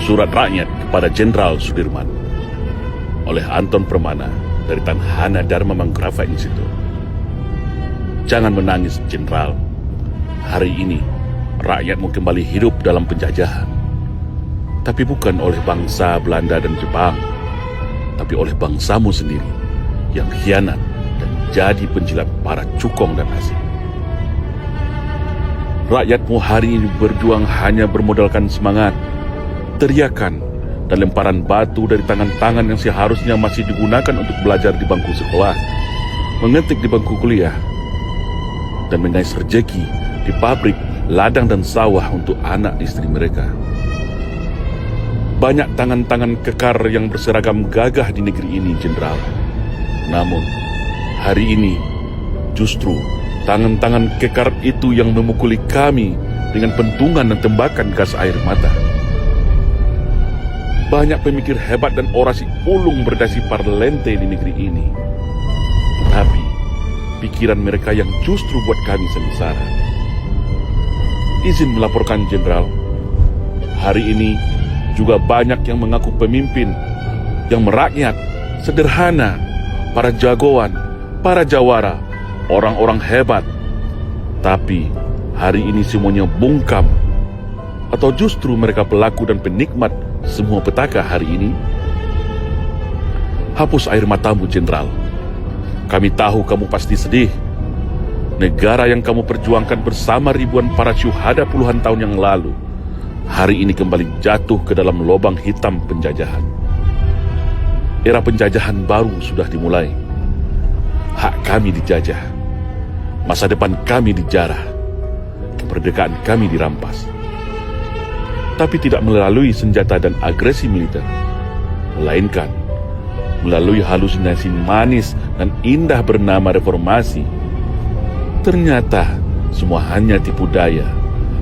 Surat Rakyat kepada Jenderal Sudirman oleh Anton Permana dari Tanhana Dharma Manggrava Institute. Jangan menangis, Jenderal. Hari ini rakyatmu kembali hidup dalam penjajahan. Tapi bukan oleh bangsa Belanda dan Jepang, tapi oleh bangsamu sendiri yang khianat dan jadi penjilat para cukong dan asing. Rakyatmu hari ini berjuang hanya bermodalkan semangat, teriakan, dan lemparan batu dari tangan-tangan yang seharusnya masih digunakan untuk belajar di bangku sekolah, mengetik di bangku kuliah, dan mengais rejeki di pabrik, ladang, dan sawah untuk anak istri mereka. Banyak tangan-tangan kekar yang berseragam gagah di negeri ini, Jenderal. Namun, hari ini justru tangan-tangan kekar itu yang memukuli kami dengan pentungan dan tembakan gas air mata. Banyak pemikir hebat dan orasi ulung berdasi parlente di negeri ini. Tapi, pikiran mereka yang justru buat kami sengsara. Izin melaporkan, Jenderal. Hari ini juga banyak yang mengaku pemimpin, yang merakyat, sederhana, para jagoan, para jawara, orang-orang hebat. Tapi hari ini semuanya bungkam. Atau justru mereka pelaku dan penikmat semua petaka hari ini? Hapus air matamu, Jenderal. Kami tahu kamu pasti sedih. Negara yang kamu perjuangkan bersama ribuan para syuhada puluhan tahun yang lalu, hari ini kembali jatuh ke dalam lubang hitam penjajahan. Era penjajahan baru sudah dimulai. Hak kami dijajah. Masa depan kami dijarah. Kemerdekaan kami dirampas. Tapi tidak melalui senjata dan agresi militer, melainkan melalui halusinasi manis dan indah bernama reformasi. Ternyata semua hanya tipu daya,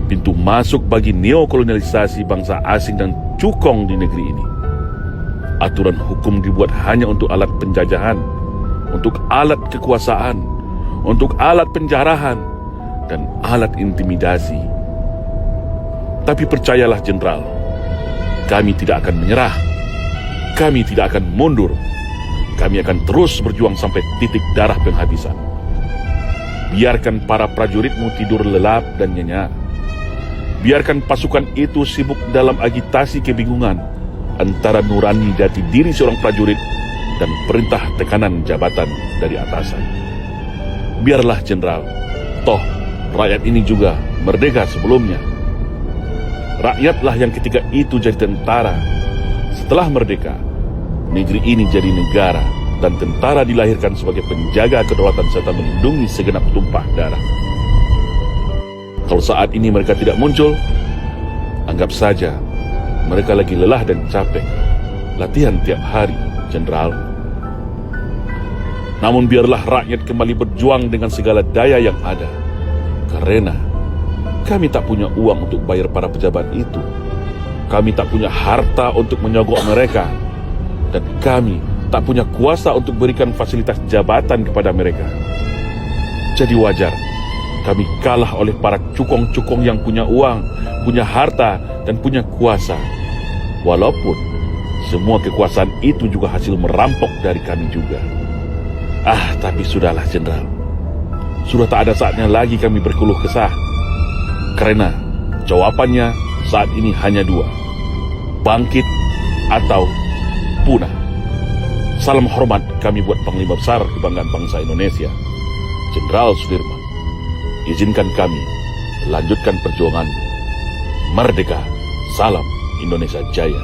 pintu masuk bagi neokolonialisasi bangsa asing dan cukong di negeri ini. Aturan hukum dibuat hanya untuk alat penjajahan, untuk alat kekuasaan, untuk alat penjarahan, dan alat intimidasi. Tapi percayalah, Jenderal, kami tidak akan menyerah. Kami tidak akan mundur. Kami akan terus berjuang sampai titik darah penghabisan. Biarkan para prajuritmu tidur lelap dan nyenyak. Biarkan pasukan itu sibuk dalam agitasi kebingungan antara nurani jati diri seorang prajurit dan perintah tekanan jabatan dari atasan. Biarlah, Jenderal, toh rakyat ini juga merdeka sebelumnya. Rakyatlah yang ketika itu jadi tentara. Setelah merdeka, negeri ini jadi negara, dan tentara dilahirkan sebagai penjaga kedaulatan serta melindungi segenap tumpah darah. Kalau saat ini mereka tidak muncul, anggap saja mereka lagi lelah dan capek latihan tiap hari, Jenderal. Namun biarlah rakyat kembali berjuang dengan segala daya yang ada. Karena kami tak punya uang untuk bayar para pejabat itu. Kami tak punya harta untuk menyogok mereka. Dan kami tak punya kuasa untuk berikan fasilitas jabatan kepada mereka. Jadi wajar kami kalah oleh para cukong-cukong yang punya uang, punya harta, dan punya kuasa. Walaupun semua kekuasaan itu juga hasil merampok dari kami juga. Tapi sudahlah, Jenderal. Sudah tak ada saatnya lagi kami berkeluh kesah. Karena jawabannya saat ini hanya dua: bangkit atau punah. Salam hormat kami buat Panglima Besar Kebanggaan Bangsa Indonesia, Jenderal Sudirman. Izinkan kami lanjutkan perjuangan. Merdeka, salam Indonesia Jaya.